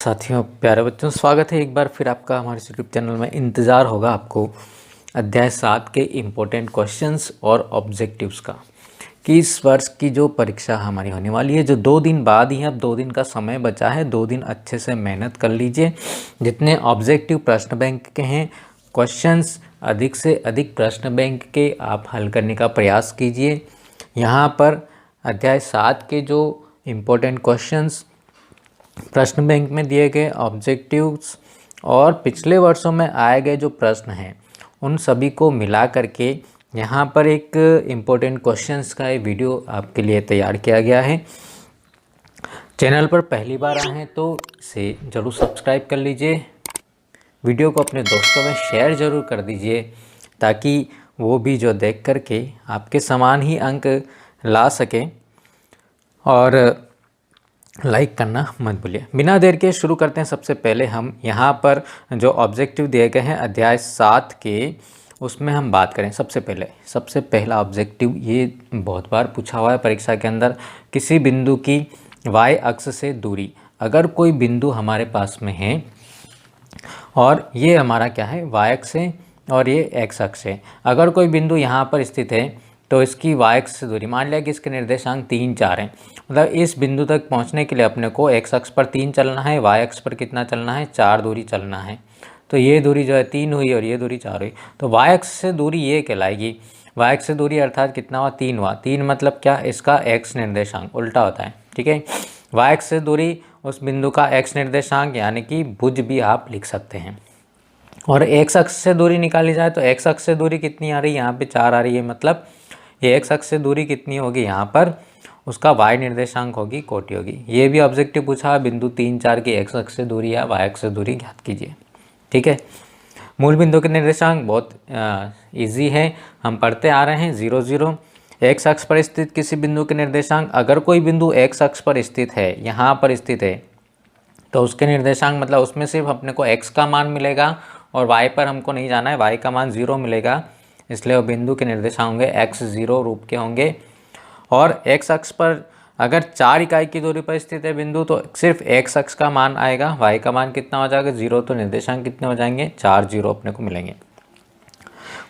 साथियों, प्यारे बच्चों, स्वागत है एक बार फिर आपका हमारे यूट्यूब चैनल में। इंतज़ार होगा आपको अध्याय 7 के इम्पोर्टेंट क्वेश्चंस और ऑब्जेक्टिव्स का कि इस वर्ष की जो परीक्षा हमारी होने वाली है, जो 2 दिन बाद ही है, अब 2 दिन का समय बचा है। 2 दिन अच्छे से मेहनत कर लीजिए। जितने ऑब्जेक्टिव प्रश्न बैंक के हैं, क्वेश्चंस अधिक से अधिक प्रश्न बैंक के आप हल करने का प्रयास कीजिए। यहाँ पर अध्याय 7 के जो इम्पोर्टेंट क्वेश्चंस, प्रश्न बैंक में दिए गए ऑब्जेक्टिव्स और पिछले वर्षों में आए गए जो प्रश्न हैं, उन सभी को मिला करके यहाँ पर एक इम्पोर्टेंट क्वेश्चंस का ये वीडियो आपके लिए तैयार किया गया है। चैनल पर पहली बार आए हैं तो इसे ज़रूर सब्सक्राइब कर लीजिए। वीडियो को अपने दोस्तों में शेयर ज़रूर कर दीजिए ताकि वो भी जो देख करके आपके समान ही अंक ला सकें। और लाइक करना मत भूलिए। बिना देर के शुरू करते हैं। सबसे पहले हम यहाँ पर जो ऑब्जेक्टिव दिए गए हैं अध्याय 7 के, उसमें हम बात करें। सबसे पहला ऑब्जेक्टिव, ये बहुत बार पूछा हुआ है परीक्षा के अंदर। किसी बिंदु की y अक्ष से दूरी, अगर कोई बिंदु हमारे पास में है और ये हमारा क्या है, y अक्ष है और ये x अक्ष है। अगर कोई बिंदु यहाँ पर स्थित है तो इसकी y अक्ष से दूरी, मान लिया कि इसके निर्देशांक 3, 4 हैं, मतलब इस बिंदु तक पहुँचने के लिए अपने को x अक्ष पर 3 चलना है, y अक्ष पर कितना चलना है, 4 दूरी चलना है। तो ये दूरी जो है 3 हुई और ये दूरी 4 हुई, तो y अक्ष से दूरी ये कहलाएगी। y अक्ष से दूरी अर्थात कितना हुआ, 3 हुआ। 3 मतलब क्या, इसका x निर्देशांक उल्टा होता है, ठीक है। y अक्ष से दूरी उस बिंदु का x निर्देशांक यानी कि भुज भी आप लिख सकते हैं। और x अक्ष से दूरी निकाली जाए तो x अक्ष से दूरी कितनी आ रही है, यहाँ पे 4 आ रही है, मतलब ये x अक्ष से दूरी कितनी होगी, यहाँ पर उसका y निर्देशांक होगी, कोटि होगी। ये भी ऑब्जेक्टिव पूछा है, बिंदु 3, 4 की x अक्ष से दूरी या y अक्ष से दूरी ज्ञात कीजिए, ठीक है। मूल बिंदु के निर्देशांक बहुत इजी है, हम पढ़ते आ रहे हैं। 0, 0 x अक्ष पर स्थित किसी बिंदु के निर्देशांक, अगर कोई बिंदु x अक्ष पर स्थित है, यहाँ पर स्थित है, तो उसके निर्देशांक मतलब उसमें सिर्फ अपने को x का मान मिलेगा और y पर हमको नहीं जाना है, y का मान 0 मिलेगा, इसलिए वो बिंदु के निर्देशांक होंगे x0 रूप के होंगे। और x अक्ष पर अगर 4 इकाई की दूरी पर स्थित है बिंदु, तो सिर्फ x अक्ष का मान आएगा, y का मान कितना हो जाएगा, 0, तो निर्देशांक कितने हो जाएंगे, 4 0 अपने को मिलेंगे।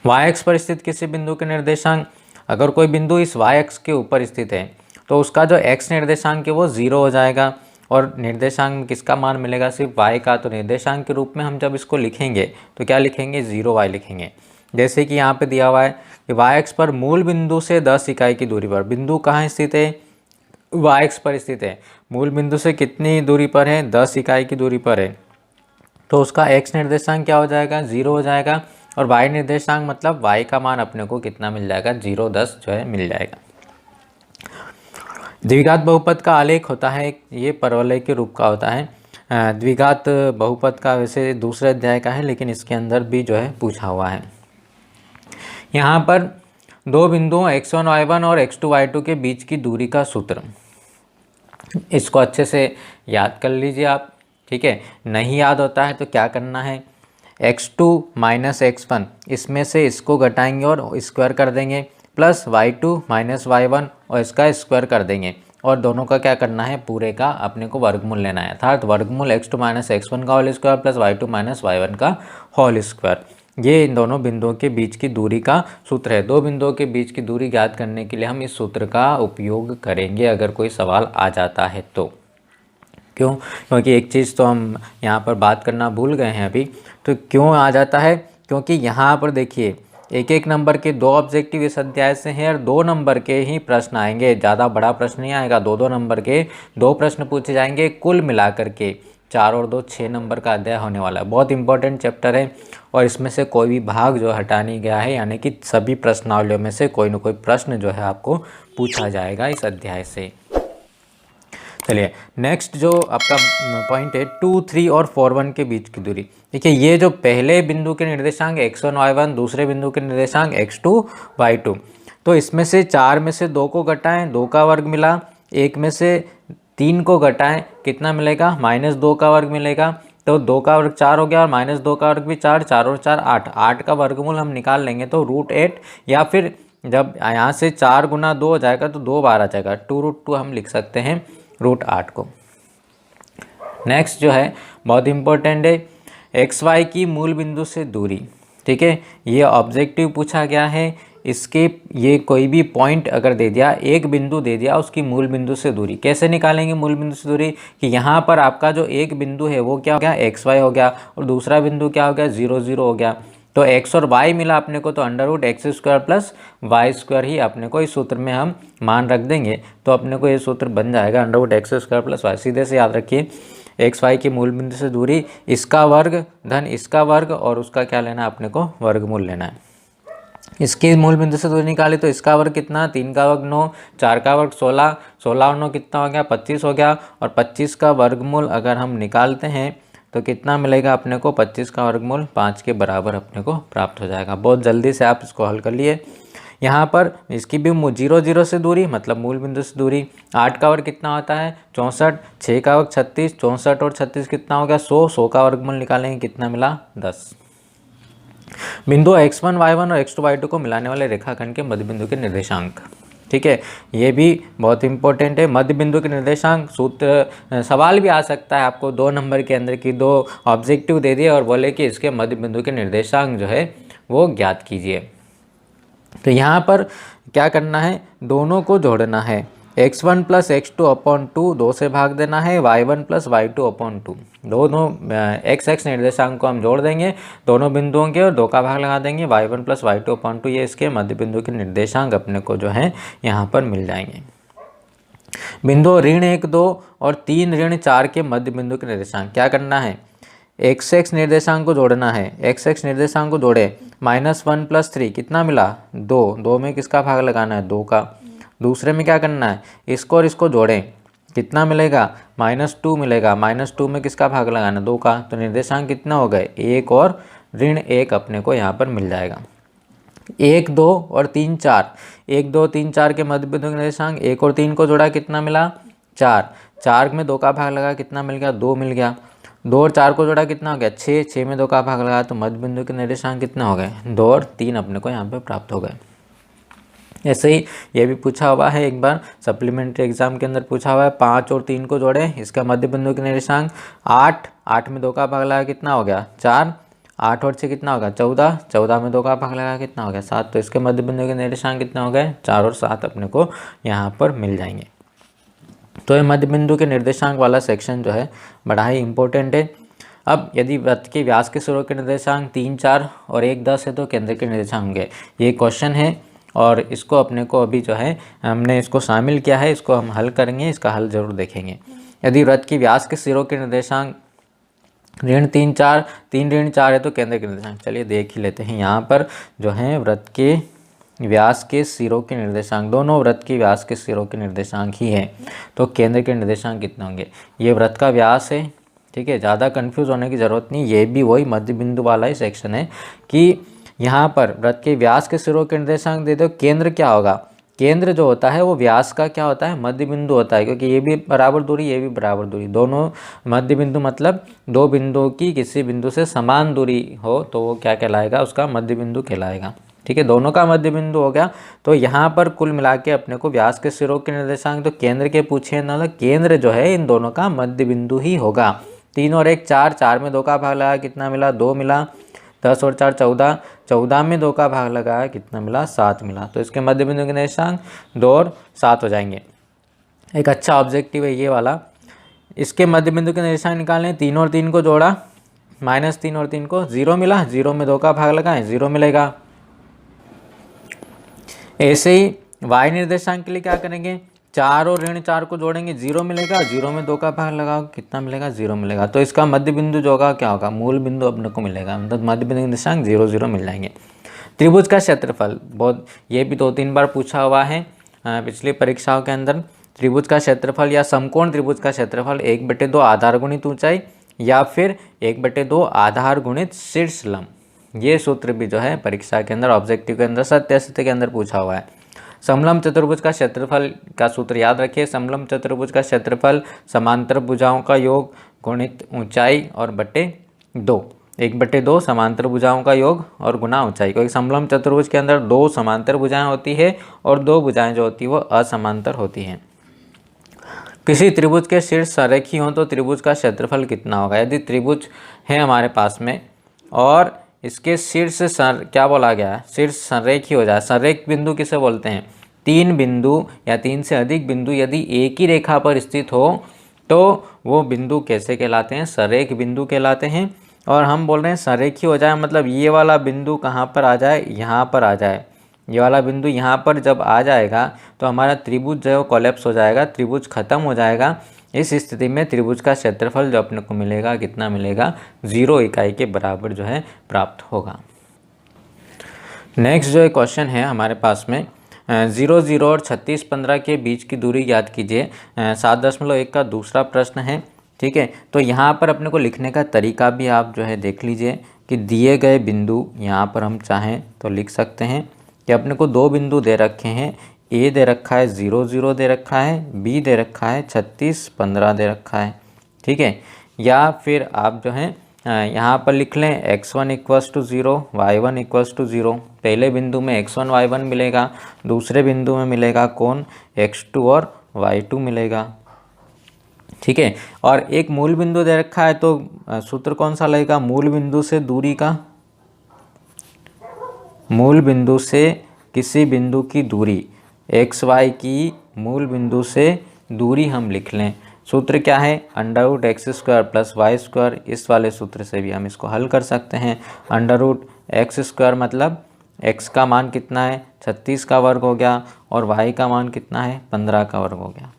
y अक्ष पर स्थित किसी बिंदु के निर्देशांक, अगर कोई बिंदु इस y अक्ष के ऊपर स्थित है तो उसका जो x निर्देशांक है वो 0 हो जाएगा। और निर्देशांक में किसका मान मिलेगा, सिर्फ y का। तो निर्देशांक के रूप में हम जब इसको लिखेंगे तो क्या लिखेंगे, 0y लिखेंगे। जैसे कि यहाँ पे दिया हुआ है कि y अक्ष पर मूल बिंदु से 10 इकाई की दूरी पर, बिंदु कहाँ स्थित है, y अक्ष पर स्थित है, मूल बिंदु से कितनी दूरी पर है, 10 इकाई की दूरी पर है, तो उसका x निर्देशांक क्या हो जाएगा, 0 हो जाएगा। और y निर्देशांक मतलब y का मान अपने को कितना मिल जाएगा, 0, 10 जो है मिल जाएगा। द्विघात बहुपद का आलेख होता है, ये परवलय के रूप का होता है। द्विघात बहुपद का वैसे दूसरे अध्याय का है, लेकिन इसके अंदर भी जो है पूछा हुआ है। यहाँ पर 2 बिंदुओं x1 y1 और x2 y2 के बीच की दूरी का सूत्र, इसको अच्छे से याद कर लीजिए आप, ठीक है। नहीं याद होता है तो क्या करना है, x2 माइनस x1, इसमें से इसको घटाएंगे और स्क्वायर कर देंगे, प्लस y2 माइनस y1 और इसका स्क्वायर कर देंगे, और दोनों का क्या करना है, पूरे का अपने को वर्गमूल लेना है, अर्थात वर्गमूल x2 माइनस x1 का whole square plus y2 minus y1 का होल स्क्वायर। ये इन दोनों बिंदुओं के बीच की दूरी का सूत्र है। 2 बिंदुओं के बीच की दूरी ज्ञात करने के लिए हम इस सूत्र का उपयोग करेंगे अगर कोई सवाल आ जाता है तो। क्यों, क्योंकि एक चीज़ तो हम यहाँ पर बात करना भूल गए हैं अभी। तो क्यों आ जाता है, क्योंकि यहाँ पर देखिए 1-1 नंबर के 2 ऑब्जेक्टिव इस अध्याय से हैं और 2 नंबर के ही प्रश्न आएंगे, ज़्यादा बड़ा प्रश्न नहीं आएगा। 2-2 नंबर के 2 प्रश्न पूछे जाएंगे, कुल मिलाकर के 4 और 2 6 नंबर का अध्याय होने वाला है। बहुत इंपॉर्टेंट चैप्टर है और इसमें से कोई भी भाग जो हटा नहीं गया है, यानी कि सभी प्रश्नावलियों में से कोई न कोई प्रश्न जो है आपको पूछा जाएगा इस अध्याय से। चलिए नेक्स्ट जो आपका पॉइंट है 2, 3 और 4, 1 के बीच की दूरी। देखिए ये जो पहले बिंदु के निर्देशांक x1 y1, दूसरे बिंदु के निर्देशांक x2 y2, तो इसमें से 4 में से 2 को घटाएं, 2 का वर्ग मिला, 1 में से 3 को घटाएं, कितना मिलेगा, -2 का वर्ग मिलेगा। तो 2 का वर्ग 4 हो गया और -2 का वर्ग भी 4, 4 और 4 8, 8 का वर्गमूल हम निकाल लेंगे तो √8, या फिर जब यहाँ से 4 गुना 2 हो जाएगा तो 2 बार आ जाएगा, 2√2 हम लिख सकते हैं √8 को। नेक्स्ट जो है बहुत इंपॉर्टेंट है, एक्स वाई की मूल बिंदु से दूरी। ठीक है, ये ऑब्जेक्टिव पूछा गया है। इसके ये कोई भी पॉइंट अगर दे दिया, एक बिंदु दे दिया, उसकी मूल बिंदु से दूरी कैसे निकालेंगे? मूल बिंदु से दूरी कि यहाँ पर आपका जो एक बिंदु है वो क्या हो गया, एक्स वाई हो गया, और दूसरा बिंदु क्या हो गया, 0 0 हो गया। तो एक्स और वाई मिला अपने को, तो √x² प्लस y² ही अपने को इस सूत्र में हम मान रख देंगे, तो अपने को ये सूत्र बन जाएगा √x² प्लस y। सीधे से याद रखिए, एक्स वाई की मूल बिंदु से दूरी, इसका वर्ग धन इसका वर्ग, और उसका क्या लेना है अपने को, वर्गमूल लेना है। इसकी मूल बिंदु से दूरी निकाली तो इसका वर्ग कितना, 3 का वर्ग 9, 4 का वर्ग 16, 16 और 9 कितना हो गया, 25 हो गया। और 25 का वर्गमूल अगर हम निकालते हैं तो कितना मिलेगा अपने को, 25 का वर्गमूल 5 के बराबर अपने को प्राप्त हो जाएगा। बहुत जल्दी से आप इसको हल कर लिए। यहाँ पर इसकी भी 0 0 से दूरी, मतलब मूल बिंदु से दूरी। 8 का वर्ग कितना होता है, 64, 6 का वर्ग 36, 64 और 36 कितना हो गया, 100, 100 का वर्गमूल निकालेंगे कितना मिला, 10। बिंदु x1 y1 और x2 y2 को मिलाने वाले रेखाखंड के मध्य बिंदु के निर्देशांक। ठीक है, ये भी बहुत इंपॉर्टेंट है। मध्य बिंदु के निर्देशांक सूत्र सवाल भी आ सकता है आपको, 2 नंबर के अंदर की 2 ऑब्जेक्टिव दे दिए और बोले कि इसके मध्य बिंदु के निर्देशांक जो है वो ज्ञात कीजिए। तो यहाँ पर क्या करना है, दोनों को जोड़ना है। x1 प्लस x2/2 2 से भाग देना है, y1 प्लस y2/2। दोनों x निर्देशांक को हम जोड़ देंगे दोनों बिंदुओं के, और 2 का भाग लगा देंगे, y1 प्लस y2/2 ये इसके मध्य बिंदु के निर्देशांक अपने को जो है यहाँ पर मिल जाएंगे। बिंदु ऋण 1 2 और 3 ऋण 4 के मध्य बिंदु के निर्देशांक क्या करना है, x निर्देशांक को जोड़ना है। x निर्देशांक को जोड़े, -1 प्लस 3 कितना मिला, 2, 2 में किसका भाग लगाना है, 2 का। दूसरे में क्या करना है, इसको और इसको जोड़ें, कितना मिलेगा, -2 मिलेगा, -2 में किसका भाग लगाना, 2 का। तो निर्देशांक कितना हो गए, 1 और ऋण 1 अपने को यहाँ पर मिल जाएगा। 1 2 और 3 4, 1 2 3 4 के मध्य बिंदु के निर्देशांक, 1 और 3 को जोड़ा कितना मिला, 4, 4 में 2 का भाग लगा कितना मिल गया, 2 मिल गया। 2 और 4 को जोड़ा कितना हो गया, 6, 6 में 2 का भाग लगा, तो मध्य बिंदु के निर्देशांक कितना हो गए, 2 और 3 अपने को यहाँ पे प्राप्त हो गए। ऐसे ही ये भी पूछा हुआ है, एक बार सप्लीमेंट्री एग्जाम के अंदर पूछा हुआ है, 5 और 3 को जोड़े, इसका मध्य बिंदु के निर्देशांक 8, 8 में 2 का भाग लगा कितना हो गया, 4, 8 और 6 कितना होगा, 14, 14 में 2 का भाग लगा कितना हो गया, 7। तो इसके मध्य बिंदु के निर्देशांक कितना हो गए, 4 और 7 अपने को यहाँ पर मिल जाएंगे। तो ये मध्य बिंदु के निर्देशांक वाला सेक्शन जो है बड़ा ही इंपॉर्टेंट है। अब यदि वृत्त के व्यास के सिरों के निर्देशांक 3 4 और 1 10 है तो केंद्र के निर्देशांक होंगे। ये क्वेश्चन है और इसको अपने को अभी जो है हमने इसको शामिल किया है, इसको हम हल करेंगे, इसका हल जरूर देखेंगे। यदि वृत्त की व्यास के सिरों के निर्देशांक ऋण 3 4, 3 ऋण 4 है तो केंद्र के निर्देशांक, चलिए देख ही लेते हैं। यहाँ पर जो है वृत्त के व्यास के सिरों के निर्देशांक, दोनों वृत्त के व्यास के सिरों के निर्देशांक ही है, तो केंद्र के निर्देशांक कितने होंगे। ये वृत्त का व्यास है, ठीक है, ज़्यादा कंफ्यूज होने की ज़रूरत नहीं, ये भी वही मध्य बिंदु वाला ही सेक्शन है कि यहाँ पर वृत्त के व्यास के सिरों के निर्देशांक दे दो, केंद्र क्या होगा, केंद्र जो होता है वो व्यास का क्या होता है, मध्य बिंदु होता है, क्योंकि ये भी बराबर दूरी ये भी बराबर दूरी, दोनों मध्य बिंदु मतलब 2 बिंदुओं की किसी बिंदु से समान दूरी हो तो वो क्या कहलाएगा, उसका मध्य बिंदु कहलाएगा। ठीक है, दोनों का मध्य बिंदु हो गया। तो यहाँ पर कुल मिला के अपने को व्यास के सिरों के निर्देशांक तो केंद्र के पूछे ना, तो केंद्र जो है इन दोनों का मध्य बिंदु ही होगा। 3 और 1 4, 4 में 2 का भाग लगा कितना मिला, 2 मिला। 10 और 4 14, 14 में 2 का भाग लगाया कितना मिला, 7 मिला। तो इसके मध्य बिंदु के निर्देशांक 2 और 7 हो जाएंगे। एक अच्छा ऑब्जेक्टिव है ये वाला। इसके मध्य बिंदु के निर्देशांक निकालने, 3 और 3 को जोड़ा, -3 और 3 को 0 मिला, 0 में 2 का भाग लगाएं 0 मिलेगा। ऐसे ही y निर्देशांक के लिए क्या करेंगे, 4 और ऋण 4 को जोड़ेंगे 0 मिलेगा, 0 में 2 का भाग लगाओ कितना मिलेगा, 0 मिलेगा। तो इसका मध्य बिंदु जो होगा क्या होगा, मूल बिंदु अपने को मिलेगा, मतलब मध्य बिंदु निर्देशांक 0 0 मिल जाएंगे। त्रिभुज का क्षेत्रफल, बहुत ये भी 2-3 बार पूछा हुआ है पिछली परीक्षाओं के अंदर। त्रिभुज का क्षेत्रफल या समकोण त्रिभुज का क्षेत्रफल 1/2 आधार गुणित ऊंचाई या फिर 1/2 आधार गुणित शीर्ष लंब। ये सूत्र भी जो है परीक्षा के अंदर ऑब्जेक्टिव के अंदर सत्य के अंदर पूछा हुआ है। समलंब चतुर्भुज का क्षेत्रफल का सूत्र याद रखिए, समलंब चतुर्भुज का क्षेत्रफल समांतर भुजाओं का योग गुणित ऊंचाई और बटे 2, 1/2 समांतर भुजाओं का योग और गुना ऊंचाई, क्योंकि समलंब चतुर्भुज के अंदर 2 समांतर भुजाएं होती है और 2 भुजाएं जो होती है वो असमांतर होती हैं। किसी त्रिभुज के शीर्ष संरेखी हों तो त्रिभुज का क्षेत्रफल कितना होगा। यदि त्रिभुज है हमारे पास में और इसके शीर्ष क्या बोला गया है, शीर्ष संरेखी हो जाए। संरेख बिंदु किसे बोलते हैं, तीन बिंदु या तीन से अधिक बिंदु यदि एक ही रेखा पर स्थित हो तो वो बिंदु कैसे कहलाते हैं, संरेख बिंदु कहलाते हैं। और हम बोल रहे हैं संरेखी हो जाए मतलब ये वाला बिंदु कहाँ पर आ जाए, यहाँ पर आ जाए। ये वाला बिंदु यहाँ पर जब आ जाएगा तो हमारा त्रिभुज जो है वो कोलैप्स हो जाएगा, त्रिभुज खत्म हो जाएगा। इस स्थिति में त्रिभुज का क्षेत्रफल जो अपने को मिलेगा कितना मिलेगा, 0 इकाई के बराबर जो है प्राप्त होगा। नेक्स्ट जो क्वेश्चन है हमारे पास में 0, 0 और 36, 15 के बीच की दूरी याद कीजिए। 7.1 का दूसरा प्रश्न है। ठीक है, तो यहाँ पर अपने को लिखने का तरीका भी आप जो है देख लीजिए कि दिए गए बिंदु यहाँ पर हम चाहें तो लिख सकते हैं कि अपने को दो बिंदु दे रखे हैं, ए दे रखा है 0, 0 दे रखा है, बी दे रखा है 36, 15 दे रखा है। ठीक है, या फिर आप जो है यहाँ पर लिख लें x1 = 0, y1 = 0। पहले बिंदु में x1 y1 मिलेगा, दूसरे बिंदु में मिलेगा कौन, x2 और y2 मिलेगा। ठीक है, और एक मूल बिंदु दे रखा है तो सूत्र कौन सा लगेगा, मूल बिंदु से दूरी का, मूल बिंदु से किसी बिंदु की दूरी एक्स वाई की मूल बिंदु से दूरी हम लिख लें। सूत्र क्या है, √x² + y²। इस वाले सूत्र से भी हम इसको हल कर सकते हैं। √x² मतलब x का मान कितना है, 36 का वर्ग हो गया, और y का मान कितना है, 15 का वर्ग हो गया।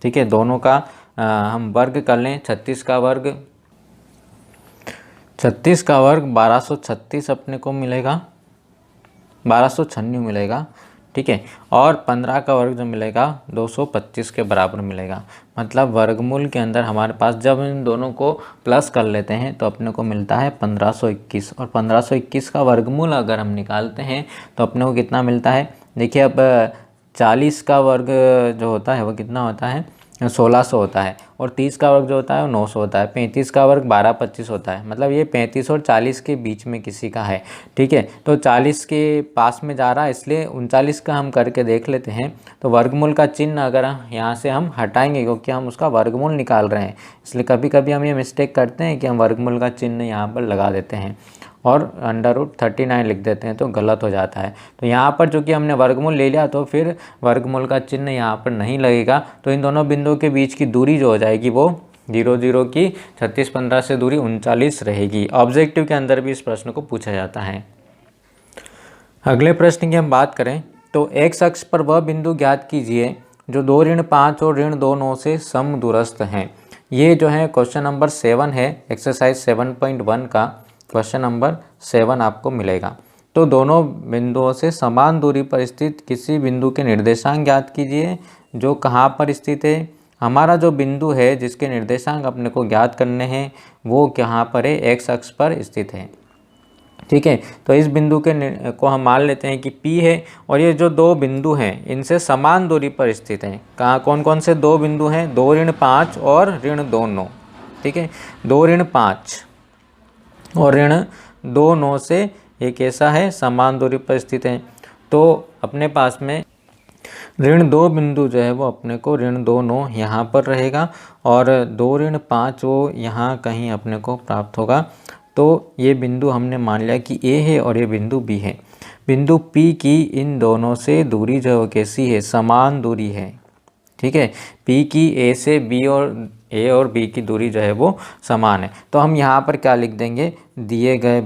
ठीक है, दोनों का हम वर्ग कर लें। 36 का वर्ग 1236 अपने को मिलेगा, 1296 मिलेगा। ठीक है, और 15 का वर्ग जो मिलेगा 225 के बराबर मिलेगा। मतलब वर्गमूल के अंदर हमारे पास जब इन दोनों को प्लस कर लेते हैं तो अपने को मिलता है 1521, और 1521 का वर्गमूल अगर हम निकालते हैं तो अपने को कितना मिलता है। देखिए अब 40 का वर्ग जो होता है वो कितना होता है, 1600 होता है, और 30 का वर्ग जो होता है वो 900 होता है। 35 का वर्ग 1225 होता है। मतलब ये 35 और 40 के बीच में किसी का है। ठीक है, तो 40 के पास में जा रहा है, इसलिए 39 का हम करके देख लेते हैं। तो वर्गमूल का चिन्ह अगर यहाँ से हम हटाएंगे क्योंकि हम उसका वर्गमूल निकाल रहे हैं, इसलिए कभी कभी हम ये मिस्टेक करते हैं कि हम वर्गमूल का चिन्ह यहाँ पर लगा देते हैं और √39 लिख देते हैं तो गलत हो जाता है। तो यहाँ पर चूँकि हमने वर्गमूल ले लिया तो फिर वर्गमूल का चिन्ह यहाँ पर नहीं लगेगा। तो इन दोनों बिंदुओं के बीच की दूरी जो हो जाएगी वो 0, 0 की 36, 15 से दूरी 39 रहेगी। ऑब्जेक्टिव के अंदर भी इस प्रश्न को पूछा जाता है। अगले प्रश्न की हम बात करें तो x अक्ष पर वह बिंदु ज्ञात कीजिए जो 2-5 और -2-9 से समदूरस्थ हैं। ये जो है क्वेश्चन नंबर 7 है, एक्सरसाइज 7.1 का क्वेश्चन नंबर 7 आपको मिलेगा। तो दोनों बिंदुओं से समान दूरी पर स्थित किसी बिंदु के निर्देशांक ज्ञात कीजिए जो कहाँ पर स्थित है। हमारा जो बिंदु है जिसके निर्देशांक अपने को ज्ञात करने हैं वो कहाँ पर है, x अक्ष पर स्थित है। ठीक है, तो इस बिंदु के को हम मान लेते हैं कि P है, और ये जो दो बिंदु हैं इनसे समान दूरी पर स्थित हैं। कहाँ, कौन कौन से दो बिंदु हैं, 2-5 और -2-9। ठीक है, 2-5 और -2-9 से ये कैसा है, समान दूरी पर स्थित है। तो अपने पास में ऋण 2 बिंदु जो है वो अपने को ऋण 2-9 यहाँ पर रहेगा, और 2-5 वो यहाँ कहीं अपने को प्राप्त होगा। तो ये बिंदु हमने मान लिया कि A है और ये बिंदु B है। बिंदु P की इन दोनों से दूरी जो है वो कैसी है, समान दूरी है। ठीक है, P की A से B और A और B की दूरी जो है वो समान है। तो हम यहाँ पर क्या लिख देंगे, दिए गए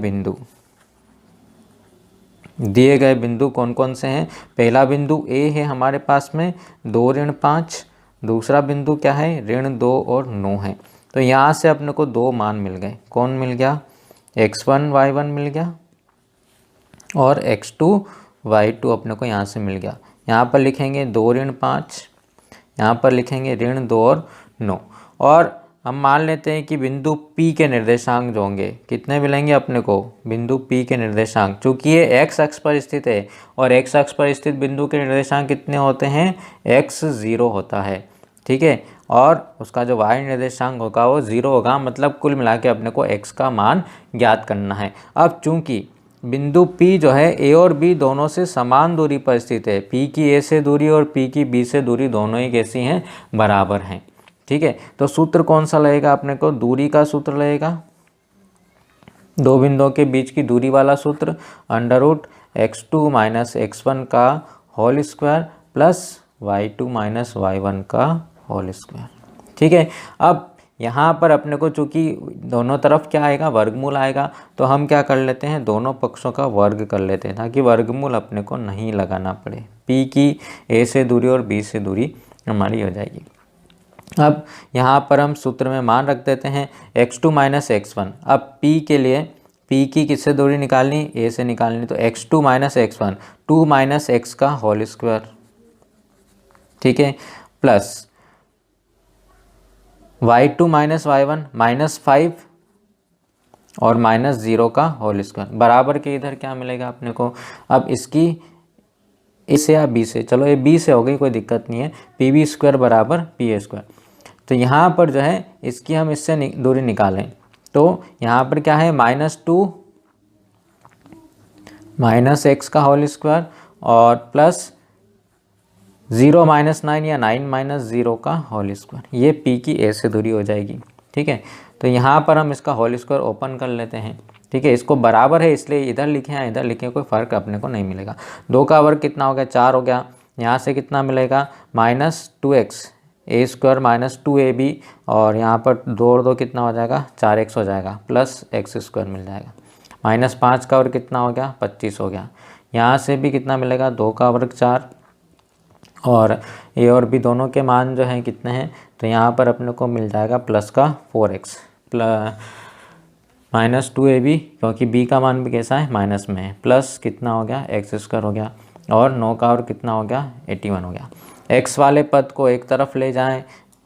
बिंदु कौन कौन से हैं। पहला बिंदु A है हमारे पास में 2-5, दूसरा बिंदु क्या है, ऋण 2 और 9 है। तो यहाँ से अपने को दो मान मिल गए। कौन मिल गया, x1 y1 मिल गया और x2 y2 अपने को यहाँ से मिल गया। यहाँ पर लिखेंगे 2-5, यहाँ पर लिखेंगे ऋण 2 और 9, और हम मान लेते हैं कि बिंदु P के निर्देशांक जो होंगे कितने मिलेंगे अपने को, बिंदु P के निर्देशांक, चूँकि ये x अक्ष पर स्थित है और x अक्ष पर स्थित बिंदु के निर्देशांक कितने होते हैं, x0 होता है। ठीक है, और उसका जो y निर्देशांक होगा वो 0 होगा। मतलब कुल मिला के अपने को x का मान ज्ञात करना है। अब चूँकि बिंदु P जो है A और B दोनों से समान दूरी पर स्थित है, P की A से दूरी और P की B से दूरी दोनों ही कैसी हैं, बराबर हैं। ठीक है। तो सूत्र कौन सा लगेगा अपने को, दूरी का सूत्र लगेगा, दो बिंदुओं के बीच की दूरी वाला सूत्र, √x2 - x1 का whole square plus y2 - y1 का होल स्क्वायर। ठीक है। अब यहाँ पर अपने को चूँकि दोनों तरफ क्या आएगा, वर्गमूल आएगा, तो हम क्या कर लेते हैं, दोनों पक्षों का वर्ग कर लेते हैं ताकि वर्गमूल अपने को नहीं लगाना पड़े। P की A से दूरी और B से दूरी हमारी हो जाएगी। अब यहाँ पर हम सूत्र में मान रख देते हैं x2 - x1। अब P के लिए P की किससे दूरी निकालनी, A से निकालनी, तो x2 - x1 2 - x का होल स्क्वायर, ठीक है, प्लस y2 - y1 -5 और -0 का होल स्क्वायर बराबर के इधर क्या मिलेगा अपने को। अब इसकी ए से या बी से, चलो ये बी से हो गई, कोई दिक्कत नहीं है, PB² बराबर PA²। तो यहाँ पर जो है इसकी हम इससे दूरी निकालें तो यहाँ पर क्या है, -2 - x का होल स्क्वायर और प्लस 0 - 9 या 9 - 0 का होल स्क्वायर। ये P की A से दूरी हो जाएगी। ठीक है। तो यहाँ पर हम इसका होल स्क्वायर ओपन कर लेते हैं। ठीक है। इसको बराबर है इसलिए इधर लिखे या इधर लिखे कोई फ़र्क अपने को नहीं मिलेगा। 2 का वर्ग कितना हो गया, 4 हो गया। यहाँ से कितना मिलेगा, -2x A² - 2AB और यहाँ पर 2 और 2 कितना हो जाएगा, 4x हो जाएगा, प्लस x² मिल जाएगा। -5 का वर्ग कितना हो गया, 25 हो गया। यहाँ से भी कितना मिलेगा, 2 का वर्ग 4 और ए और बी दोनों के मान जो हैं कितने हैं, तो यहाँ पर अपने को मिल जाएगा प्लस का 4x -2AB क्योंकि b का मान भी कैसा है, माइनस में है, प्लस कितना हो गया, x² हो गया और 9 का और कितना हो गया, 81 हो गया। x वाले पद को एक तरफ ले जाएं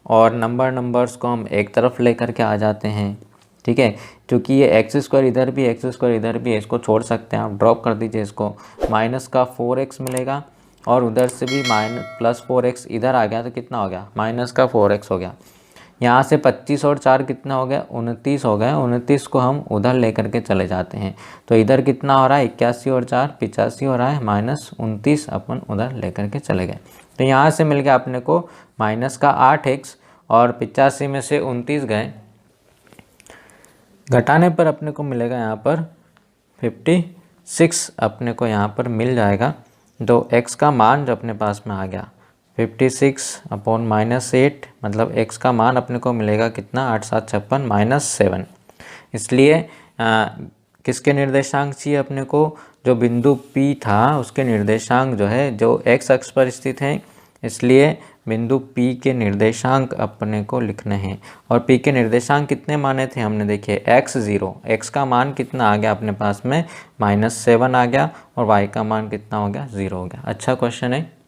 और नंबर्स को हम एक तरफ ले करके आ जाते हैं। ठीक है। क्योंकि ये x² इधर भी x² इधर भी है, इसको छोड़ सकते हैं, आप ड्रॉप कर दीजिए इसको, माइनस का 4x मिलेगा और उधर से भी +4x इधर आ गया तो कितना हो गया, -4x हो गया। यहाँ से 25 और 4 कितना हो गया, 29 हो गया। 29 को हम उधर लेकर के चले जाते हैं तो इधर कितना हो रहा है, 81 और 4 85 हो रहा है, -29 अपन उधर लेकर के चले गए। तो यहाँ से मिल गया अपने को -8x और 85 में से 29 गए, घटाने पर अपने को मिलेगा यहाँ पर 56 अपने को यहाँ पर मिल जाएगा। तो x का मान जो अपने पास में आ गया 56/-8 मतलब x का मान अपने को मिलेगा कितना, 8 7 56 -7। इसलिए किसके निर्देशांक चाहिए अपने को, जो बिंदु P था उसके निर्देशांक जो है जो x अक्ष पर स्थित है, इसलिए बिंदु P के निर्देशांक अपने को लिखने हैं। और P के निर्देशांक कितने माने थे हमने, देखिए x0, x का मान कितना आ गया अपने पास में, -7 आ गया और y का मान कितना हो गया, 0 हो गया। अच्छा क्वेश्चन है।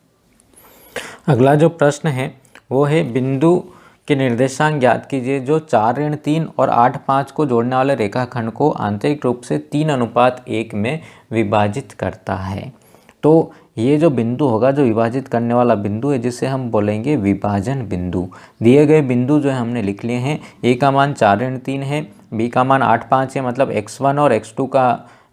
अगला जो प्रश्न है वो है बिंदु के निर्देशांक ज्ञात कीजिए जो 4-3 और 8-5 को जोड़ने वाले रेखाखंड को आंतरिक रूप से 3:1 में विभाजित करता है। तो ये जो बिंदु होगा, जो विभाजित करने वाला बिंदु है, जिसे हम बोलेंगे विभाजन बिंदु। दिए गए बिंदु जो है हमने लिख लिए हैं, ए का मान 4-3 है, बी का मान 8-5 है, मतलब x1 और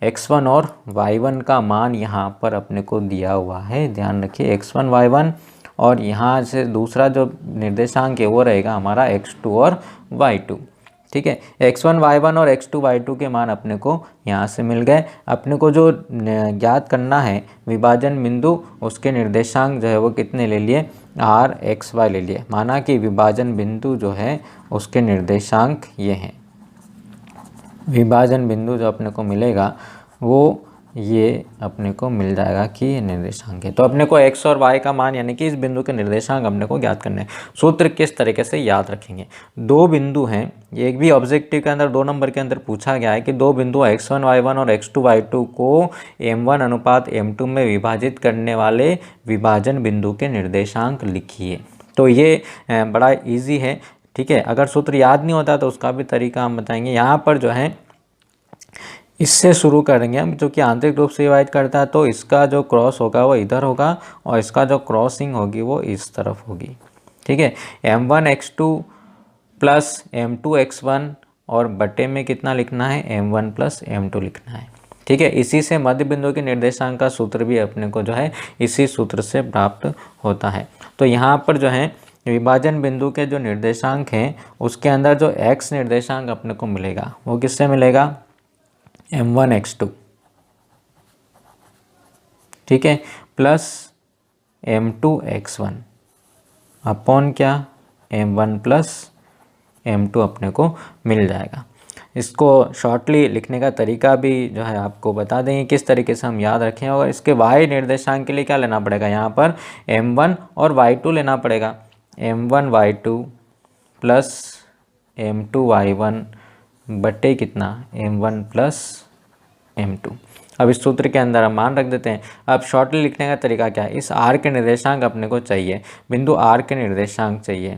x1 और y1 का मान यहाँ पर अपने को दिया हुआ है, ध्यान रखिए x1 y1, और यहाँ से दूसरा जो निर्देशांक है वो रहेगा हमारा x2 और y2। ठीक है। x1 y1 और x2 y2 के मान अपने को यहाँ से मिल गए। अपने को जो ज्ञात करना है विभाजन बिंदु, उसके निर्देशांक जो है वो कितने ले लिए, r x y ले लिए। माना कि विभाजन बिंदु जो है उसके निर्देशांक ये हैं। विभाजन बिंदु जो अपने को मिलेगा वो ये अपने को मिल जाएगा कि ये निर्देशांक है। तो अपने को x और y का मान यानी कि इस बिंदु के निर्देशांक अपने को ज्ञात करने हैं। सूत्र किस तरीके से याद रखेंगे, दो बिंदु हैं, एक भी ऑब्जेक्टिव के अंदर 2 नंबर के अंदर पूछा गया है कि दो बिंदु x1 y1 और x2 y2 को m1:m2 में विभाजित करने वाले विभाजन बिंदु के निर्देशांक लिखिए। तो ये बड़ा ईजी है। ठीक है। अगर सूत्र याद नहीं होता तो उसका भी तरीका हम बताएंगे। यहाँ पर जो है इससे शुरू करेंगे हम, जो कि आंतरिक रूप से डिवाइड करता है, तो इसका जो क्रॉस होगा वो इधर होगा और इसका जो क्रॉसिंग होगी वो इस तरफ होगी। ठीक है। m1x2 प्लस m2x1 और बटे में कितना लिखना है, m1 प्लस m2 लिखना है। ठीक है। इसी से मध्य बिंदु के निर्देशांक का सूत्र भी अपने को जो है इसी सूत्र से प्राप्त होता है। तो यहाँ पर जो है विभाजन बिंदु के जो निर्देशांक हैं उसके अंदर जो x निर्देशांक अपने को मिलेगा वो किससे मिलेगा, m1 x2, ठीक है, प्लस m2 x1 अपॉन क्या, m1 प्लस m2 अपने को मिल जाएगा। इसको शॉर्टली लिखने का तरीका भी जो है आपको बता देंगे किस तरीके से हम याद रखें। और इसके y निर्देशांक के लिए क्या लेना पड़ेगा, यहाँ पर m1 और y2 लेना पड़ेगा, m1 y2 plus m2 y1 बटे कितना, m1 प्लस m2। अब इस सूत्र के अंदर हम मान रख देते हैं। अब शॉर्टली लिखने का तरीका क्या है, इस r के निर्देशांक अपने को चाहिए, बिंदु r के निर्देशांक चाहिए,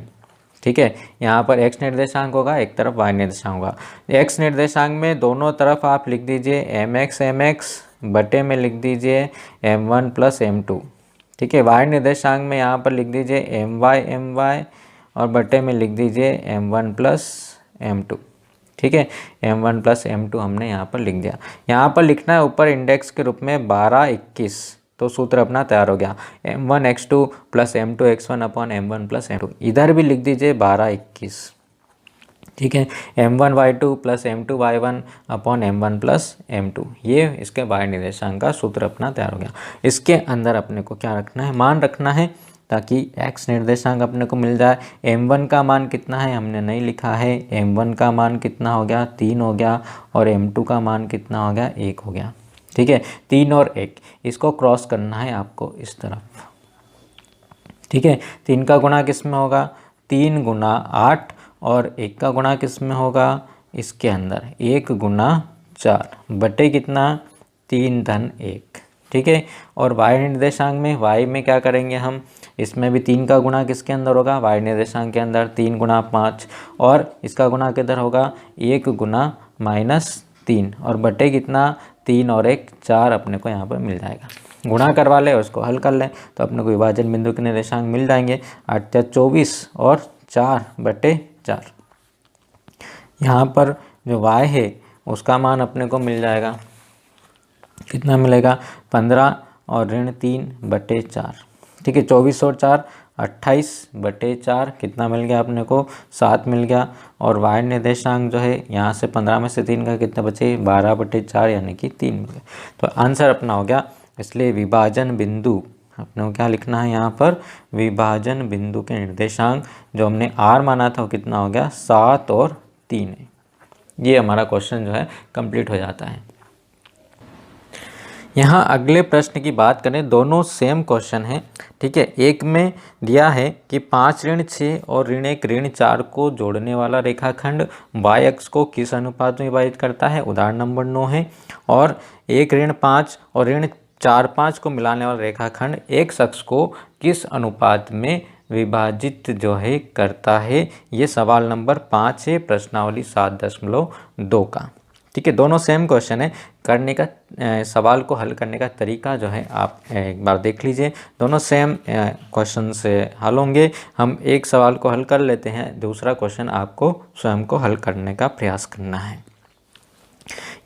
ठीक है। यहाँ पर x निर्देशांक होगा, एक तरफ y निर्देशांक होगा। x निर्देशांक में दोनों तरफ आप लिख दीजिए mx बटे में लिख दीजिए m1 प्लस m2, ठीक है। y निर्देशांक में यहाँ पर लिख दीजिए my और बटे में लिख दीजिए m1 प्लस m2, ठीक है। m1 प्लस m2 हमने यहाँ पर लिख दिया। यहाँ पर लिखना है ऊपर इंडेक्स के रूप में 12 21, तो सूत्र अपना तैयार हो गया, m1 x2 plus m2 x1 upon m1 plus m2। इधर भी लिख दीजिए 12 21, ठीक है, m1 y2 plus m2 y1 upon m1 plus m2। ये इसके y निर्देशांक का सूत्र अपना तैयार हो गया। इसके अंदर अपने को क्या रखना है, मान रखना है, ताकि x निर्देशांक अपने को मिल जाए। m1 का मान कितना है हमने नहीं लिखा है, m1 का मान कितना हो गया, 3 हो गया, और m2 का मान कितना हो गया, 1 हो गया, ठीक है। 3 और 1 इसको क्रॉस करना है आपको इस तरफ, ठीक है। 3 का गुणा किस में होगा, 3 गुना 8, और 1 का गुणा किस में होगा, इसके अंदर 1 गुना 4 बटे कितना, 3 धन 1, ठीक है। और y निर्देशांक में y में क्या करेंगे हम, इसमें भी 3 का गुणा किसके अंदर होगा, y निर्देशांक के अंदर 3 गुना 5, और इसका गुणा किधर होगा, 1 गुना -3, और बटे कितना, 3 और 1 4 अपने को यहाँ पर मिल जाएगा। गुणा करवा ले, उसको हल कर लें तो अपने को विभाजन बिंदु के निर्देशांक मिल जाएंगे, 8 24 और 4 बटे 4। यहाँ पर जो y है उसका मान अपने को मिल जाएगा, कितना मिलेगा, 15 और -3 बटे 4, ठीक है। 24 और 4 28 बटे 4 कितना मिल गया अपने को, 7 मिल गया। और y निर्देशांक जो है यहाँ से 15 में से 3 का कितना बचे, 12 बटे 4 यानी कि 3 मिल गया। तो आंसर अपना हो गया। इसलिए विभाजन बिंदु अपने को क्या लिखना है यहाँ पर, विभाजन बिंदु के निर्देशांक जो हमने r माना था वो कितना हो गया, 7 और 3 है। ये हमारा क्वेश्चन जो है कंप्लीट हो जाता है। यहाँ अगले प्रश्न की बात करें, दोनों सेम क्वेश्चन है, ठीक है। एक में दिया है कि 5 ऋण 6 और ऋण 1 ऋण 4 को जोड़ने वाला रेखाखंड y अक्ष को किस अनुपात में विभाजित करता है, उदाहरण नंबर 9 है। और 1 ऋण 5 और ऋण 4 5 को मिलाने वाला रेखाखंड x अक्ष को किस अनुपात में विभाजित जो है करता है। ये सवाल नंबर 5 है, प्रश्नावली 7.2 का, ठीक है। दोनों सेम क्वेश्चन है, करने का सवाल को हल करने का तरीका जो है आप एक बार देख लीजिए। दोनों सेम क्वेश्चन से हल होंगे। हम एक सवाल को हल कर लेते हैं, दूसरा क्वेश्चन आपको स्वयं को हल करने का प्रयास करना है।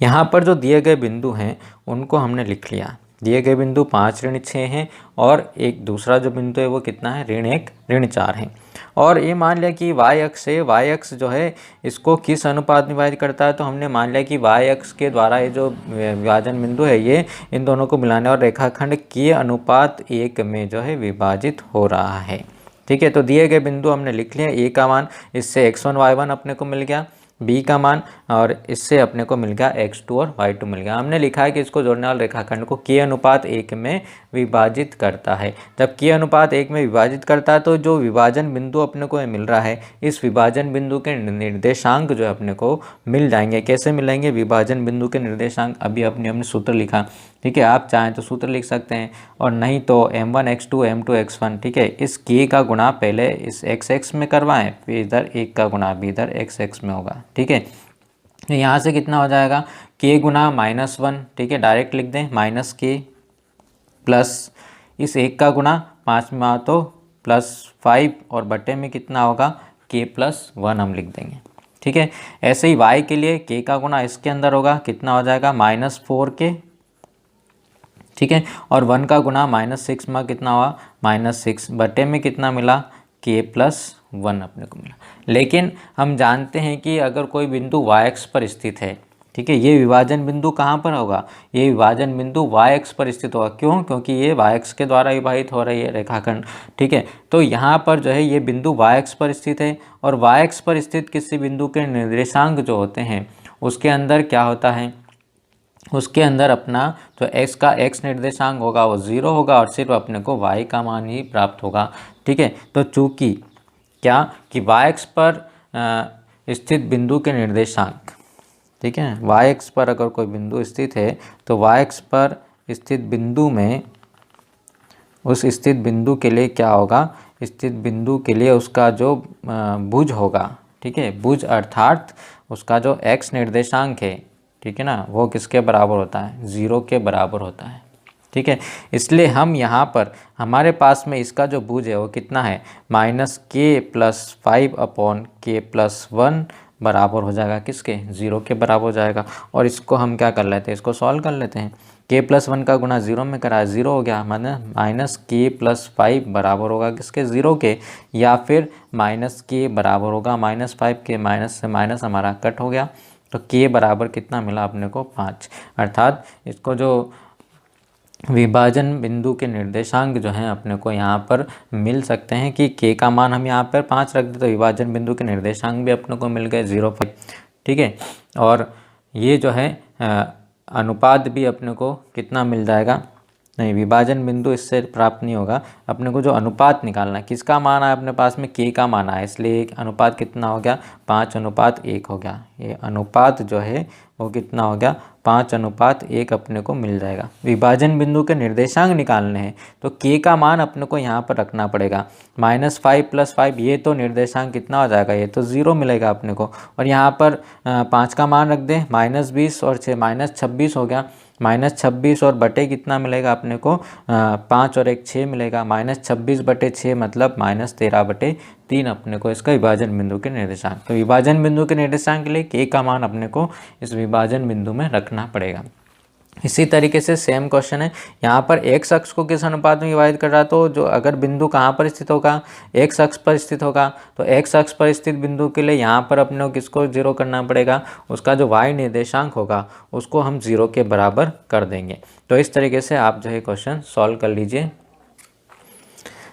यहाँ पर जो दिए गए बिंदु हैं उनको हमने लिख लिया। दिए गए बिंदु 5 ऋण 6 हैं, और एक दूसरा जो बिंदु है वो कितना है, ऋण 1 ऋण 4 है। और ये मान लिया कि y अक्ष है, y अक्ष जो है इसको किस अनुपात में विभाजित करता है, तो हमने मान लिया कि y अक्ष के द्वारा ये जो विभाजन बिंदु है ये इन दोनों को मिलाने और रेखाखंड के अनुपात 1 में जो है विभाजित हो रहा है, ठीक है। तो दिए गए बिंदु हमने लिख लिया, a का मान इससे x1 y1 अपने को मिल गया, b का मान और इससे अपने को मिल गया x2 और y2 मिल गया। हमने लिखा है कि इसको जोड़ने वाले रेखाखंड को k अनुपात 1 में विभाजित करता है। जब k अनुपात 1 में विभाजित करता है तो जो विभाजन बिंदु अपने को मिल रहा है, इस विभाजन बिंदु के निर्देशांक जो है अपने को मिल जाएंगे। कैसे मिलेंगे विभाजन बिंदु के निर्देशांक, अभी हमने सूत्र लिखा, ठीक है। आप चाहें तो सूत्र लिख सकते हैं, और नहीं तो m1 x2 m2 x1, ठीक है। इस k का गुणा पहले इस x में करवाएं, फिर इधर 1 का गुणा भी इधर x में होगा, ठीक है। यहाँ से कितना हो जाएगा, k गुना -1, ठीक है, डायरेक्ट लिख दें, -k प्लस इस 1 का गुणा 5 में आ तो +5, और बटे में कितना होगा, k +1 हम लिख देंगे, ठीक है। ऐसे ही y के लिए k का गुणा इसके अंदर होगा, कितना हो जाएगा, -4k, ठीक है। और 1 का गुणा -6 में कितना हुआ, -6, बटे में कितना मिला, k+1 अपने को मिला। लेकिन हम जानते हैं कि अगर कोई बिंदु y पर स्थित है, ठीक है, ये विभाजन बिंदु कहाँ पर होगा, ये विभाजन बिंदु y पर स्थित होगा। क्यों? क्योंकि ये y के द्वारा विभाजित हो रही है रेखाखंड, ठीक है। तो यहाँ पर जो है ये बिंदु y पर स्थित है, और y पर स्थित किसी बिंदु के निर्देशांक जो होते हैं उसके अंदर क्या होता है, उसके अंदर अपना जो x का x निर्देशांक होगा वो 0 होगा, और सिर्फ अपने को y का मान ही प्राप्त होगा, ठीक है। तो चूँकि क्या कि y पर स्थित बिंदु के निर्देशांक, ठीक है, y पर अगर कोई बिंदु स्थित है तो y पर स्थित बिंदु में उस स्थित बिंदु के लिए क्या होगा, स्थित बिंदु के लिए उसका जो भुज होगा, ठीक है, भुज अर्थात उसका जो x निर्देशांक है, ठीक है ना, वो किसके बराबर होता है, 0 के बराबर होता है, ठीक है। इसलिए हम यहाँ पर हमारे पास में इसका जो भुज है वो कितना है, -k+5/k+1 बराबर हो जाएगा किसके, 0 के बराबर हो जाएगा। और इसको हम क्या कर लेते हैं, इसको सॉल्व कर लेते हैं। k+1 का गुणा 0 में करा, 0 हो गया, माने -k+5 बराबर होगा किसके, 0 के, या फिर -k बराबर होगा -5 के। माइनस से माइनस हमारा कट हो गया, तो k बराबर कितना मिला अपने को, 5। अर्थात इसको जो विभाजन बिंदु के निर्देशांक जो हैं अपने को यहाँ पर मिल सकते हैं कि k का मान हम यहाँ पर 5 रख दें तो विभाजन बिंदु के निर्देशांक भी अपने को मिल गए 0.5, ठीक है। और ये जो है अनुपात भी अपने को कितना मिल जाएगा, नहीं, विभाजन बिंदु इससे प्राप्त नहीं होगा, अपने को जो अनुपात निकालना है, किसका मान है अपने पास में, k का मान है, इसलिए एक अनुपात कितना हो गया, 5:1 हो गया। ये अनुपात जो है वो कितना हो गया, 5:1 अपने को मिल जाएगा। विभाजन बिंदु के निर्देशांक निकालने हैं तो k का मान अपने को यहाँ पर रखना पड़ेगा, -5 + 5, ये तो निर्देशांक कितना हो जाएगा, ये तो 0 मिलेगा अपने को। और यहाँ पर 5 का मान रख दें, -20 और 6, -26 हो गया। -26 और बटे कितना मिलेगा अपने को, 5 और 1 6 मिलेगा, -26/6 मतलब -13/3 अपने को इसका विभाजन बिंदु के निर्देशांक। तो विभाजन बिंदु के निर्देशांक के लिए k का मान अपने को इस विभाजन बिंदु में रखना पड़ेगा। इसी तरीके से सेम क्वेश्चन है, यहाँ पर x अक्ष को किस अनुपात में विभाजित कर रहा है, तो जो अगर बिंदु कहाँ पर स्थित होगा, x अक्ष पर स्थित होगा, तो x अक्ष पर स्थित बिंदु के लिए यहाँ पर अपने को किसको 0 करना पड़ेगा, उसका जो y निर्देशांक होगा उसको हम 0 के बराबर कर देंगे। तो इस तरीके से आप जो है क्वेश्चन सॉल्व कर लीजिए।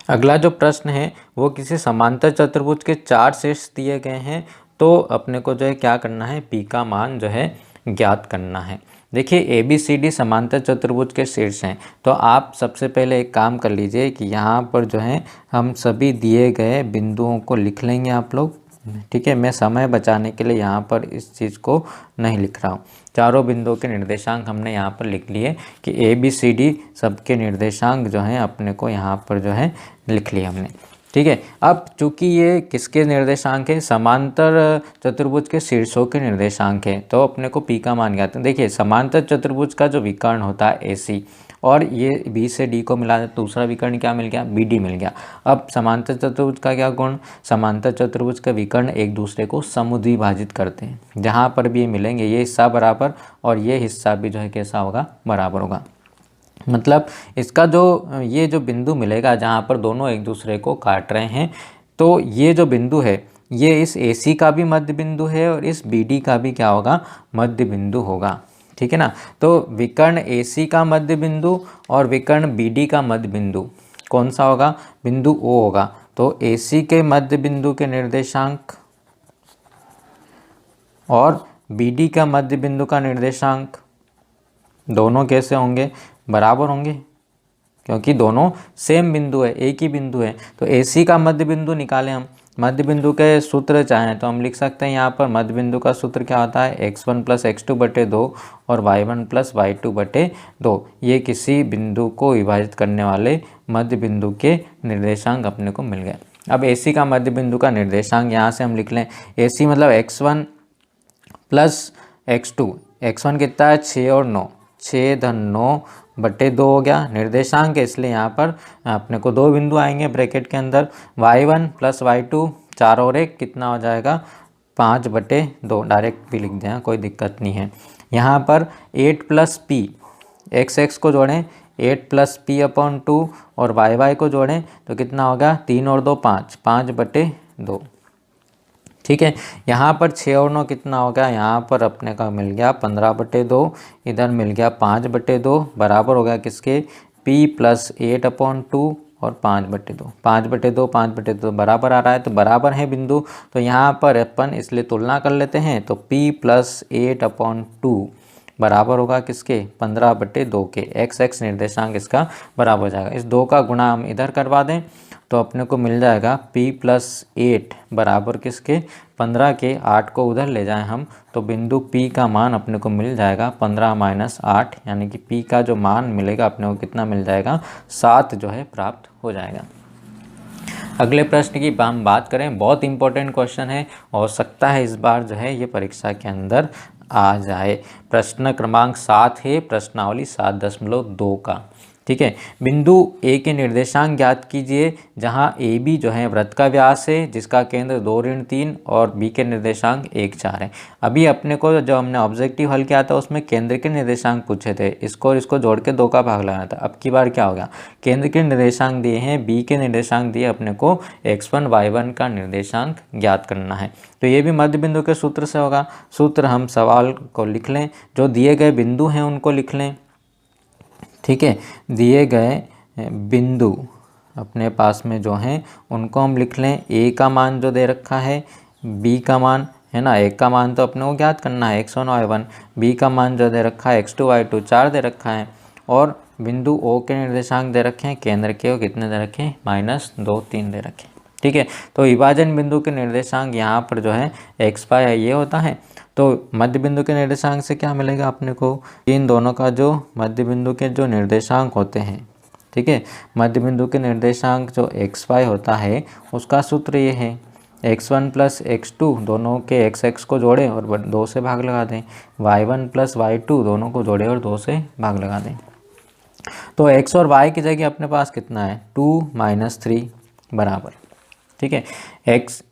अगला जो प्रश्न है वो किसी समांतर चतुर्भुज के 4 शीर्ष दिए गए हैं, तो अपने को जो है क्या करना है, p का मान जो है ज्ञात करना है। देखिए ABCD समांतर चतुर्भुज के शीर्ष हैं, तो आप सबसे पहले एक काम कर लीजिए कि यहाँ पर जो है हम सभी दिए गए बिंदुओं को लिख लेंगे आप लोग, ठीक है। मैं समय बचाने के लिए यहाँ पर इस चीज़ को नहीं लिख रहा हूँ। चारों बिंदुओं के निर्देशांक हमने यहाँ पर लिख लिए कि ABCD सबके निर्देशांक जो हैं अपने को यहाँ पर जो है लिख लिए हमने, ठीक है। अब चूंकि ये किसके निर्देशांक है, समांतर चतुर्भुज के शीर्षों के निर्देशांक है, तो अपने को p का मान ज्ञात है। देखिए समांतर चतुर्भुज का जो विकर्ण होता है AC, और ये B से D को मिला, दूसरा विकर्ण क्या मिल गया, BD मिल गया। अब समांतर चतुर्भुज का क्या गुण, समांतर चतुर्भुज का विकर्ण एक दूसरे को समुद्विभाजित करते हैं, जहाँ पर भी ये मिलेंगे ये हिस्सा बराबर और ये हिस्सा भी जो है कैसा होगा, बराबर होगा। मतलब इसका जो ये जो बिंदु मिलेगा जहाँ पर दोनों एक दूसरे को काट रहे हैं, तो ये जो बिंदु है ये इस AC का भी मध्य बिंदु है और इस BD का भी क्या होगा, मध्य बिंदु होगा, ठीक है ना। तो विकर्ण AC का मध्य बिंदु और विकर्ण BD का मध्य बिंदु कौन सा होगा, बिंदु O होगा। तो AC के मध्य बिंदु के निर्देशांक और BD का मध्य बिंदु का निर्देशांक दोनों कैसे होंगे, बराबर होंगे, क्योंकि दोनों सेम बिंदु है, एक ही बिंदु है। तो AC का मध्य बिंदु निकालें हम, मध्य बिंदु के सूत्र चाहें तो हम लिख सकते हैं यहाँ पर मध्य बिंदु का सूत्र क्या होता है, x1 + x2/2 और y1 + y2/2। ये किसी बिंदु को विभाजित करने वाले मध्य बिंदु के निर्देशांक अपने को मिल गए। अब AC का मध्य बिंदु का निर्देशांक यहाँ से हम लिख लें, AC मतलब x1 + x2, x1 कितना है 6 और 9, 6-9/2 हो गया, निर्देशांक है इसलिए यहाँ पर अपने को 2 बिंदु आएंगे ब्रैकेट के अंदर, y1 + y2, 4 और 1 कितना हो जाएगा, 5/2, डायरेक्ट भी लिख दें, कोई दिक्कत नहीं है। यहाँ पर 8 + p, x को जोड़ें, 8 प्लस पी अपॉन 2 और वाई वाई को जोड़ें तो कितना होगा 3 और 2 5, 5/2। ठीक है, यहाँ पर 6 और 9 कितना होगा, यहाँ पर अपने का मिल गया 15/2, इधर मिल गया 5/2, बराबर हो गया किसके p प्लस 8/2 और 5/2, 5/2 5/2 बराबर आ रहा है, तो बराबर है बिंदु। तो यहाँ पर अपन इसलिए तुलना कर लेते हैं, तो p प्लस 8/2 बराबर होगा किसके 15/2 के, x निर्देशांक इसका बराबर हो जाएगा। इस 2 का गुणा हम इधर करवा दें तो अपने को मिल जाएगा p प्लस 8 बराबर किसके 15 के, 8 को उधर ले जाएं हम तो बिंदु P का मान अपने को मिल जाएगा 15 माइनस 8, यानी कि P का जो मान मिलेगा अपने को कितना मिल जाएगा 7 जो है प्राप्त हो जाएगा। अगले प्रश्न की हम बात करें, बहुत इंपॉर्टेंट क्वेश्चन है, हो सकता है इस बार जो है ये परीक्षा के अंदर आ जाए। प्रश्न क्रमांक 7 है, प्रश्नावली 7.2 का। ठीक है, बिंदु ए के निर्देशांक ज्ञात कीजिए जहां ए बी जो है वृत्त का व्यास है जिसका केंद्र 2-3 और बी के निर्देशांक 1-4 है। अभी अपने को जो हमने ऑब्जेक्टिव हल किया था उसमें केंद्र के निर्देशांक पूछे थे, इसको और इसको जोड़ के 2 का भाग लगाना था। अब की बार क्या होगा, केंद्र के निर्देशांक दिए हैं, बी के निर्देशांक दिए, अपने को x1 y1 का निर्देशांक ज्ञात करना है। तो ये भी मध्य बिंदु के सूत्र से होगा। सूत्र हम सवाल को लिख लें, जो दिए गए बिंदु हैं उनको लिख लें। ठीक है, दिए गए बिंदु अपने पास में जो हैं उनको हम लिख लें। ए का मान जो दे रखा है, बी का मान है ना, ए का मान तो अपने को ज्ञात करना है x1 y1, बी का मान जो दे रखा है x2 y2 4 दे रखा है, और बिंदु ओ के निर्देशांक दे रखे हैं, केंद्र के वो कितने दे रखे हैं -2 3 दे रखे हैं। ठीक है, तो विभाजन बिंदु के निर्देशांक यहाँ पर जो है x y है ये होता है। तो मध्य बिंदु के निर्देशांक से क्या मिलेगा अपने को, इन दोनों का जो मध्य बिंदु के जो निर्देशांक होते हैं, ठीक है, मध्य बिंदु के निर्देशांक जो x y होता है उसका सूत्र ये है x1 प्लस x2 दोनों के x को जोड़ें और 2 से भाग लगा दें, y1 प्लस y2 दोनों को जोड़ें और 2 से भाग लगा दें। तो x और y की जगह अपने पास कितना है 2 - 3 बराबर। ठीक है,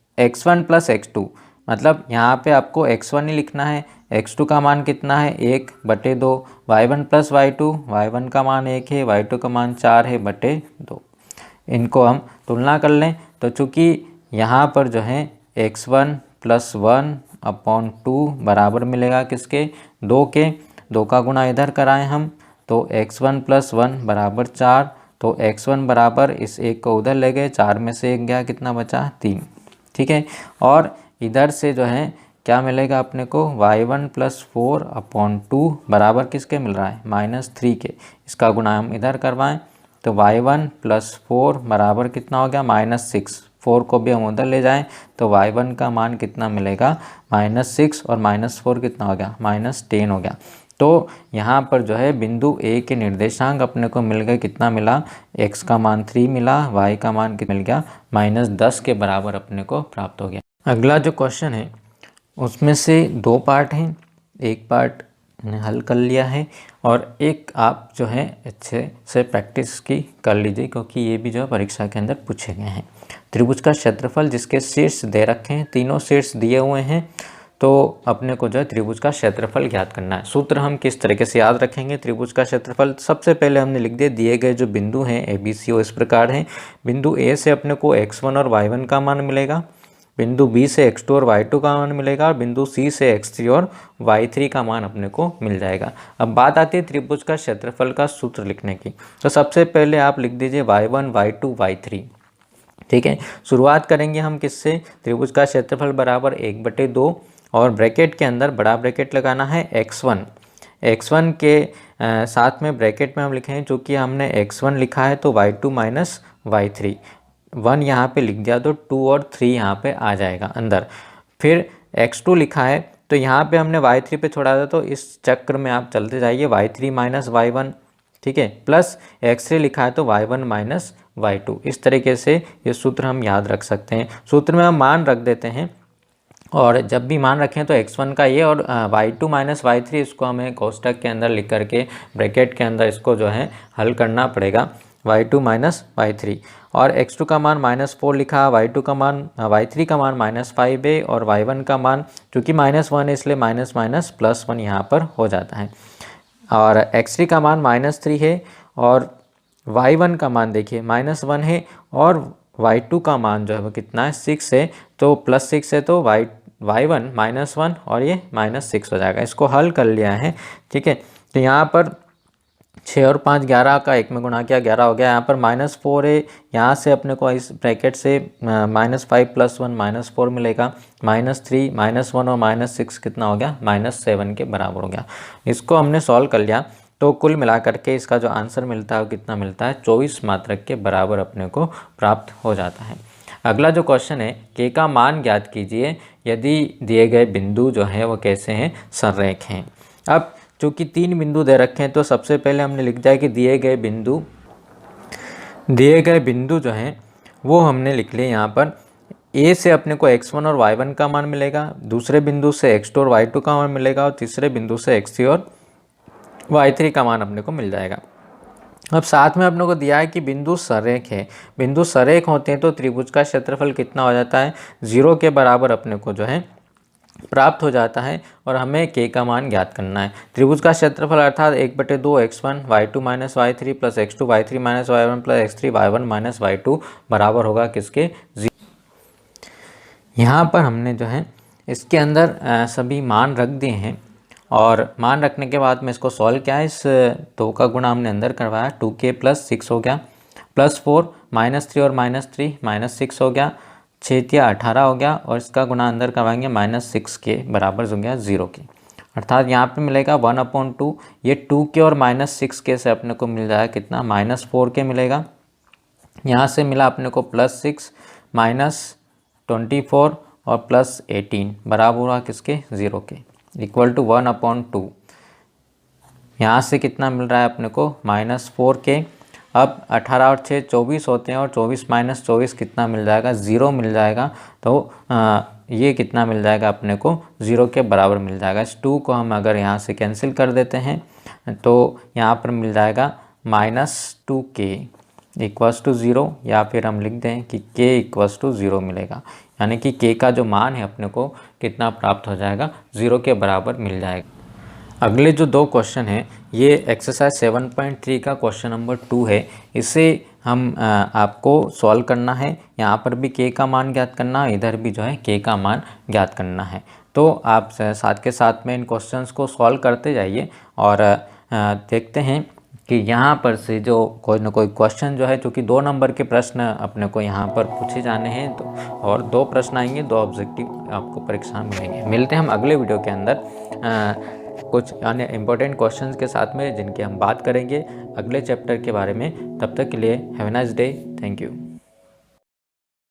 x1 प्लस x2 मतलब यहाँ पे आपको x1 ही लिखना है, x2 का मान कितना है 1/2, y1 प्लस y2, y1 का मान 1 है, y2 का मान 4 है बटे 2। इनको हम तुलना कर लें तो चूँकि यहाँ पर जो है x1 प्लस 1/2 बराबर मिलेगा किसके 2 के, 2 का गुणा इधर कराएं हम तो x1 प्लस 1 बराबर 4, तो x1 बराबर इस 1 को उधर ले गए, 4 में से 1 गया, कितना बचा 3। ठीक है, और इधर से जो है क्या मिलेगा अपने को y1 प्लस 4/2 बराबर किसके मिल रहा है -3 के, इसका गुणा हम इधर करवाएं तो y1 प्लस 4 बराबर कितना हो गया -6, 4 को भी हम उधर ले जाएं तो y1 का मान कितना मिलेगा -6 और -4 कितना हो गया -10 हो गया। तो यहाँ पर जो है बिंदु ए के निर्देशांक अपने को मिल गए, कितना मिला x का मान 3 मिला, y का मान कितना मिल गया -10 के बराबर अपने को प्राप्त हो गया। अगला जो क्वेश्चन है उसमें से 2 पार्ट हैं, एक पार्ट ने हल कर लिया है और एक आप जो है अच्छे से प्रैक्टिस की कर लीजिए क्योंकि ये भी जो है परीक्षा के अंदर पूछे गए हैं। त्रिभुज का क्षेत्रफल जिसके शीर्ष दे रखे हैं, तीनों शीर्ष दिए हुए हैं, तो अपने को जो है त्रिभुज का क्षेत्रफल ज्ञात करना है। सूत्र हम किस तरीके से याद रखेंगे त्रिभुज का क्षेत्रफल, सबसे पहले हमने लिख दिया दिए गए जो बिंदु हैं ए बी सी ओ इस प्रकार हैं। बिंदु ए से अपने को x1 और y1 का मान मिलेगा, बिंदु बी से x2 और y2 का मान मिलेगा और बिंदु सी से x3 और y3 का मान अपने को मिल जाएगा। अब बात आती है त्रिभुज का क्षेत्रफल का सूत्र लिखने की, तो सबसे पहले आप लिख दीजिए y1 y2 y3। ठीक है, शुरुआत करेंगे हम किससे, त्रिभुज का क्षेत्रफल बराबर 1/2 और ब्रैकेट के अंदर बड़ा ब्रैकेट लगाना है x1 के साथ में ब्रैकेट में हम लिखें, चूँकि हमने x1 लिखा है तो y2 माइनस y3, 1 यहाँ पे लिख दिया तो 2 और 3 यहाँ पे आ जाएगा अंदर। फिर x2 लिखा है तो यहाँ पे हमने y3 पे छोड़ा था, तो इस चक्र में आप चलते जाइए y3 माइनस y1, ठीक है, प्लस x3 लिखा है तो y1 माइनस y2। इस तरीके से ये सूत्र हम याद रख सकते हैं। सूत्र में हम मान रख देते हैं और जब भी मान रखें तो x1 का ये और y2 माइनस y3 इसको हमें कोष्टक के अंदर लिख करके ब्रैकेट के अंदर इसको जो है हल करना पड़ेगा, y2 माइनस y3। और x2 का मान -4 लिखा, y2 का मान y3 का मान -5 है और y1 का मान चूँकि -1 है इसलिए माइनस +1 यहाँ पर हो जाता है। और x3 का मान -3 है और y1 का मान देखिए -1 है और y2 का मान जो है वो कितना है 6 है, तो +6 है तो y1 -1 और ये -6 हो जाएगा। इसको हल कर लिया है, ठीक है। तो यहाँ पर 6 और 5 11 का 1 में गुणा किया 11 हो गया। यहाँ पर -4 है, यहाँ से अपने को इस ब्रैकेट से -5 + 1 -4 मिलेगा, -3 -1 और -6 कितना हो गया -7 के बराबर हो गया। इसको हमने सॉल्व कर लिया तो कुल मिलाकर के इसका जो आंसर मिलता है वो कितना मिलता है 24 मात्रक के बराबर अपने को प्राप्त हो जाता है। अगला जो क्वेश्चन है k का मान ज्ञात कीजिए यदि दिए गए बिंदु जो है वो कैसे हैं संरेख हैं। अब चूँकि 3 बिंदु दे रखे हैं तो सबसे पहले हमने लिख दिया कि दिए गए बिंदु जो हैं वो हमने लिख लिए यहाँ पर A से अपने को x1 और y1 का मान मिलेगा, दूसरे बिंदु से x2 और y2 का मान मिलेगा और तीसरे बिंदु से x3 और y3 का मान अपने को मिल जाएगा। अब साथ में अपने को दिया है कि बिंदु संरेख है। बिंदु संरेख होते हैं तो त्रिभुज का क्षेत्रफल कितना हो जाता है 0 के बराबर अपने को जो है प्राप्त हो जाता है और हमें k का मान ज्ञात करना है। त्रिभुज का क्षेत्रफल अर्थात 1/2 x1 y2 - y3 + x2 y3 - y1 + x3 y1 - y2 बराबर होगा किसके 0। यहाँ पर हमने जो है इसके अंदर सभी मान रख दिए हैं और मान रखने के बाद में इसको सॉल्व किया है। इस 2 का गुणा हमने अंदर करवाया, 2k + 6 हो गया, +4 -3 और -3 -6 हो गया, 6 या 18 हो गया और इसका गुणा अंदर करवाएंगे -6 के बराबर हो गया 0 के। अर्थात यहाँ पे मिलेगा 1/2, ये 2k और -6k से अपने को मिल जाएगा कितना -4k मिलेगा। यहाँ से मिला अपने को +6 -24 और +18 बराबर हुआ किसके 0 के, इक्वल टू 1/2। यहाँ से कितना मिल रहा है अपने को -4k। अब 18 और 6 24 होते हैं और 24 - 24 कितना मिल जाएगा 0 मिल जाएगा। तो ये कितना मिल जाएगा अपने को 0 के बराबर मिल जाएगा। इस 2 को हम अगर यहाँ से कैंसिल कर देते हैं तो यहाँ पर मिल जाएगा -2k = 0 या फिर हम लिख दें कि k = 0 मिलेगा, यानी कि k का जो मान है अपने को कितना प्राप्त हो जाएगा 0 के बराबर मिल जाएगा। अगले जो 2 क्वेश्चन हैं ये एक्सरसाइज 7.3 का क्वेश्चन नंबर 2 है। इसे हम आपको सॉल्व करना है। यहाँ पर भी k का मान ज्ञात करना है, इधर भी जो है k का मान ज्ञात करना है। तो आप साथ के साथ में इन क्वेश्चंस को सॉल्व करते जाइए और देखते हैं कि यहाँ पर से जो कोई ना कोई क्वेश्चन जो है, चूँकि 2 नंबर के प्रश्न अपने को यहाँ पर पूछे जाने हैं तो और 2 प्रश्न आएंगे, 2 ऑब्जेक्टिव आपको परीक्षा में मिलेंगे। मिलते हैं हम अगले वीडियो के अंदर कुछ अन्य इम्पोर्टेंट क्वेश्चंस के साथ में जिनकी हम बात करेंगे अगले चैप्टर के बारे में। तब तक के लिए have a nice day, thank you.